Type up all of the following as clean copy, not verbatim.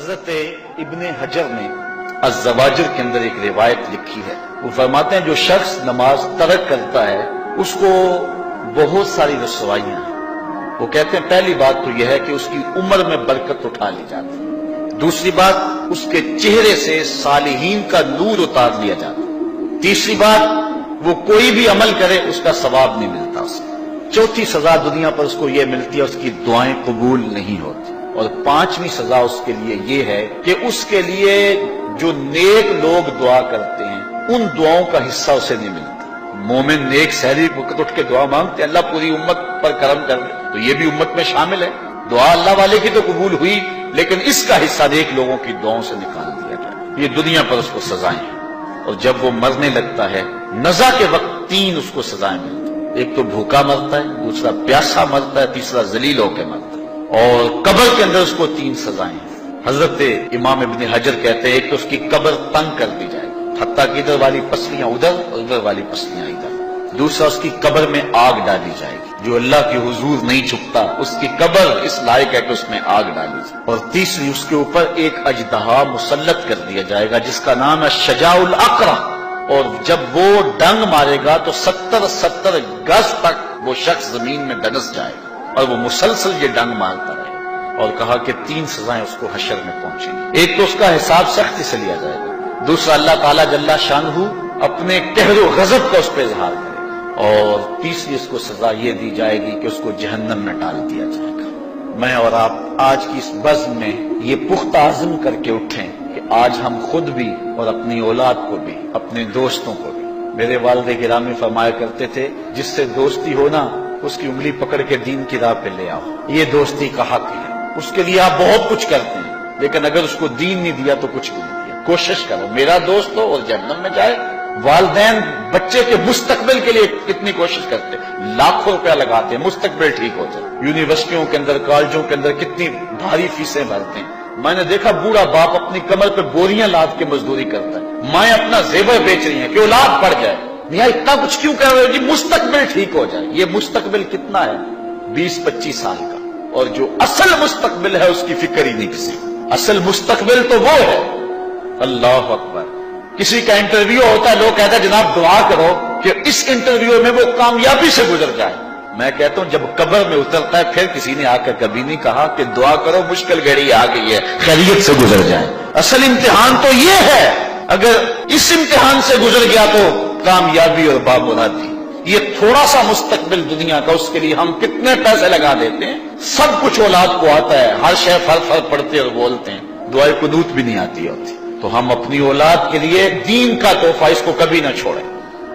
حضرت ابن حجر نے الزواجر کے اندر ایک روایت لکھی ہے. وہ فرماتے ہیں جو شخص نماز ترک کرتا ہے اس کو بہت ساری رسوائیاں ہیں. وہ کہتے ہیں پہلی بات تو یہ ہے کہ اس کی عمر میں برکت اٹھا لی جاتی ہے. دوسری بات اس کے چہرے سے صالحین کا نور اتار لیا جاتا ہے. تیسری بات وہ کوئی بھی عمل کرے اس کا ثواب نہیں ملتا اسے. چوتھی سزا دنیا پر اس کو یہ ملتی ہے اس کی دعائیں قبول نہیں ہوتی. اور پانچویں سزا اس کے لیے یہ ہے کہ اس کے لیے جو نیک لوگ دعا کرتے ہیں ان دعاؤں کا حصہ اسے نہیں ملتا. مومن نیک سحری وقت اٹھ کے دعا مانگتے ہیں اللہ پوری امت پر کرم کر دے تو یہ بھی امت میں شامل ہے. دعا اللہ والے کی تو قبول ہوئی لیکن اس کا حصہ نیک لوگوں کی دعاؤں سے نکال دیا گیا. یہ دنیا پر اس کو سزائیں ہیں. اور جب وہ مرنے لگتا ہے نزا کے وقت تین اس کو سزائیں ملتی. ایک تو بھوکا مرتا ہے, دوسرا پیاسا مرتا ہے, تیسرا ذلیل ہو کے مرتا ہے. اور قبر کے اندر اس کو تین سزائیں ہیں. حضرت امام ابن حجر کہتے ہیں ایک تو اس کی قبر تنگ کر دی جائے گی حتیٰ کہ ادھر والی پسلیاں ادھر اور ادھر والی پسلیاں ادھر. دوسرا اس کی قبر میں آگ ڈالی جائے گی. جو اللہ کے حضور نہیں چھپتا اس کی قبر اس لائق ہے کہ اس میں آگ ڈالی جائے. اور تیسری اس کے اوپر ایک اژدہا مسلط کر دیا جائے گا جس کا نام ہے شجاع الاقرع. اور جب وہ ڈنگ مارے گا تو 70 گز تک وہ شخص زمین میں دنس جائے گا اور وہ مسلسل یہ ڈنگ مارتا رہے. اور کہا کہ تین سزائیں اس کو حشر میں پہنچیں گی. ایک تو اس کا حساب سختی سے لیا جائے گا. دوسرا اللہ تعالیٰ جل شانہ اپنے قہر و غضب کا اس پہ اظہار کرے گا. اور تیسری اس کو سزا یہ دی جائے گی کہ اس کو جہنم میں ڈال دیا جائے گا. میں اور آپ آج کی اس بزم میں یہ پختہ عزم کر کے اٹھیں کہ آج ہم خود بھی اور اپنی اولاد کو بھی اپنے دوستوں کو بھی. میرے والد گرامی فرمایا کرتے تھے جس سے دوستی ہونا اس کی انگلی پکڑ کے دین کی راہ پہ لے آؤ. یہ دوستی کا حق ہے. اس کے لیے آپ بہت کچھ کرتے ہیں لیکن اگر اس کو دین نہیں دیا تو کچھ بھی نہیں دیا. کوشش کرو میرا دوست ہو اور جہنم میں جائے. والدین بچے کے مستقبل کے لیے کتنی کوشش کرتے ہیں, لاکھوں روپیہ لگاتے ہیں مستقبل ٹھیک ہو جائے. یونیورسٹیوں کے اندر کالجوں کے اندر کتنی بھاری فیسیں بھرتے ہیں. میں نے دیکھا بوڑھا باپ اپنی کمر پہ بوریاں لاد کے مزدوری کرتا ہے. مائیں اپنا زیور بیچ رہی ہیں کہ اولاد پڑ جائے. میاں اتنا کچھ کیوں کر رہے ہو جی مستقبل ٹھیک ہو جائے. یہ مستقبل کتنا ہے 20-25 سال کا. اور جو اصل مستقبل ہے اس کی فکر ہی نہیں کسی. اصل مستقبل تو وہ ہے. اللہ اکبر. کسی کا انٹرویو ہوتا ہے لوگ کہتے ہیں جناب دعا کرو کہ اس انٹرویو میں وہ کامیابی سے گزر جائے. میں کہتا ہوں جب قبر میں اترتا ہے پھر کسی نے آ کر کبھی نہیں کہا کہ دعا کرو مشکل گھڑی آ گئی ہے خیریت سے گزر جائے. اصل امتحان تو یہ ہے. اگر اس امتحان سے گزر گیا تو کامیابی اور بامرادی. یہ تھوڑا سا مستقبل دنیا کا اس کے لیے ہم کتنے پیسے لگا دیتے ہیں. سب کچھ اولاد کو آتا ہے, ہر شے فر پڑھتے اور بولتے ہیں, دعائے قنوت بھی نہیں آتی ہوتی. تو ہم اپنی اولاد کے لیے دین کا تحفہ اس کو کبھی نہ چھوڑیں.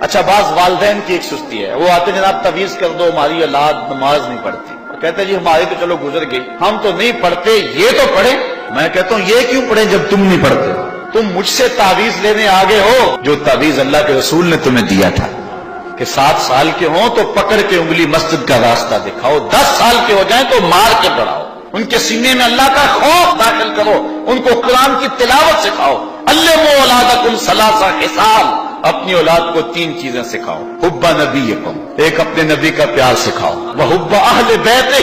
اچھا بعض والدین کی ایک سستی ہے, وہ آتے جناب تعویذ کر دو ہماری اولاد نماز نہیں پڑھتی. کہتے جی ہماری تو چلو گزر گئی ہم تو نہیں پڑھتے یہ تو پڑھیں. میں کہتا ہوں یہ کیوں پڑھیں جب تم نہیں پڑھتے. تم مجھ سے تعویذ لینے آگے ہو جو تعویذ اللہ کے رسول نے تمہیں دیا تھا کہ 7 سال کے ہوں تو پکڑ کے انگلی مسجد کا راستہ دکھاؤ, 10 سال کے ہو جائیں تو مار کے پڑھاؤ, ان کے سینے میں اللہ کا خوف داخل کرو, ان کو قرآن کی تلاوت سکھاؤ. علموا اولادکم 3 خصال, اپنی اولاد کو 3 چیزیں سکھاؤ. حب نبیکم, ایک اپنے نبی کا پیار سکھاؤ. وحب اہل بیتہ,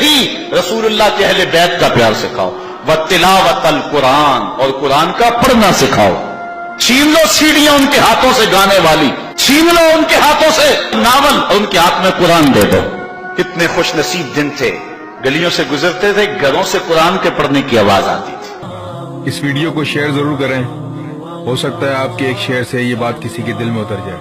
رسول اللہ کے اہل بیت کا پیار سکھاؤ. وتلاوت القرآن, اور قرآن کا پڑھنا سکھاؤ. چھین لو سیڑھیاں ان کے ہاتھوں سے گانے والی, چھین لو ان کے ہاتھوں سے ناول اور ان کے ہاتھ میں قرآن دے دو. کتنے خوش نصیب دن تھے, گلیوں سے گزرتے تھے گھروں سے قرآن کے پڑھنے کی آواز آتی تھی. اس ویڈیو کو شیئر ضرور کریں, ہو سکتا ہے آپ کے ایک شیئر سے یہ بات کسی کے دل میں اتر جائے.